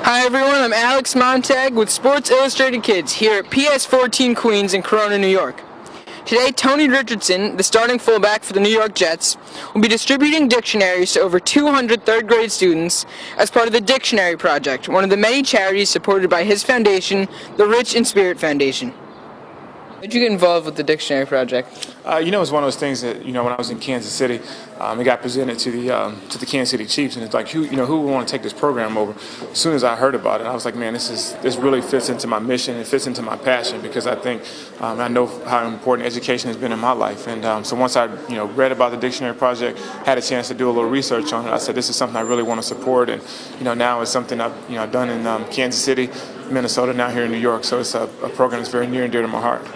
Hi everyone, I'm Alex Montag with Sports Illustrated Kids here at PS 14 Queens in Corona, New York. Today, Tony Richardson, the starting fullback for the New York Jets, will be distributing dictionaries to over 200 third grade students as part of the Dictionary Project, one of the many charities supported by his foundation, the Rich in Spirit Foundation. How did you get involved with the Dictionary Project? It's one of those things that, when I was in Kansas City, it got presented to the Kansas City Chiefs, and it's like, who would want to take this program over? As soon as I heard about it, I was like, man, this really fits into my mission. It fits into my passion, because I think I know how important education has been in my life. And so once I, read about the Dictionary Project, had a chance to do a little research on it, I said, this is something I really want to support. And, now it's something I've done in Kansas City, Minnesota, now here in New York. So it's a program that's very near and dear to my heart.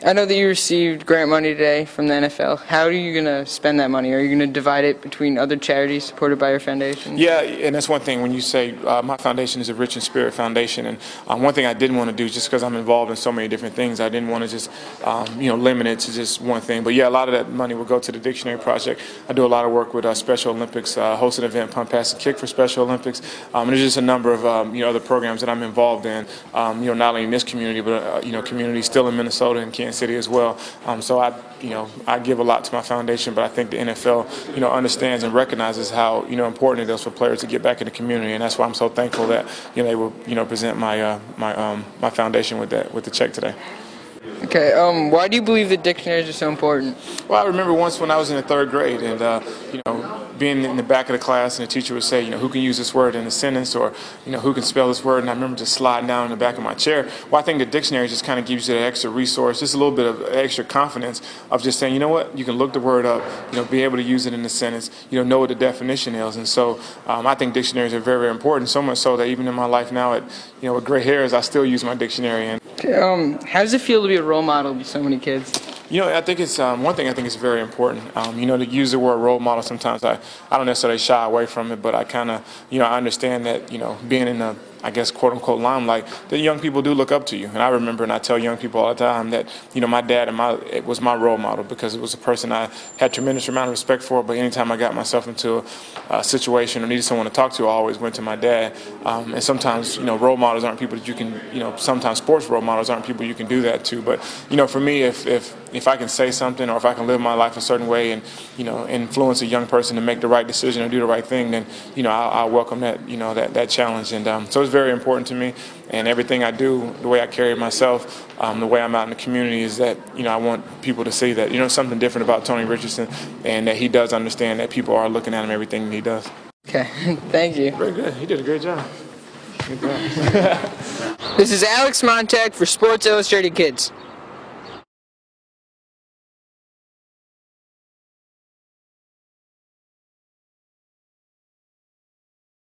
I know that you received grant money today from the NFL. How are you going to spend that money? Are you going to divide it between other charities supported by your foundation? Yeah, and that's one thing when you say my foundation is a Rich in Spirit Foundation. And one thing I didn't want to do, just because I'm involved in so many different things, I didn't want to just, limit it to just one thing. But yeah, a lot of that money will go to the Dictionary Project. I do a lot of work with Special Olympics, host an event, Pump, Pass, and Kick for Special Olympics. And there's just a number of, other programs that I'm involved in, not only in this community, but, communities still in Minnesota and Kansas City as well. So I give a lot to my foundation, but I think the NFL, understands and recognizes how, important it is for players to get back in the community, and that's why I'm so thankful that, they will, present my my foundation with the check today. Okay, why do you believe that dictionaries are so important? Well, I remember once when I was in the third grade, and being in the back of the class, and the teacher would say, who can use this word in a sentence, or who can spell this word, and I remember just sliding down in the back of my chair. Well, I think the dictionary just kind of gives you that extra resource, just a little bit of extra confidence of just saying, you know what, you can look the word up, be able to use it in a sentence, know what the definition is. And so I think dictionaries are very, very important, so much so that even in my life now, with gray hairs, I still use my dictionary. And how does it feel to be a role model to so many kids? I think it's one thing I think is very important. To use the word role model, sometimes I don't necessarily shy away from it, but I kind of, I understand that, being in the, I guess, quote unquote limelight, that young people do look up to you. And I remember, and I tell young people all the time that, my dad it was my role model, because it was a person I had tremendous amount of respect for. But anytime I got myself into a situation or needed someone to talk to, I always went to my dad. And sometimes, role models aren't people that you can, sometimes sports role models aren't people you can do that to. But, for me, if I can say something, or if I can live my life a certain way and, influence a young person to make the right decision or do the right thing, then, I'll welcome that, that challenge. And so it's very important to me. And everything I do, the way I carry myself, the way I'm out in the community, is that, I want people to see that, something different about Tony Richardson, and that he does understand that people are looking at him, everything he does. Okay, thank you. Very good. He did a great job. Good job. This is Alex Montag for Sports Illustrated Kids.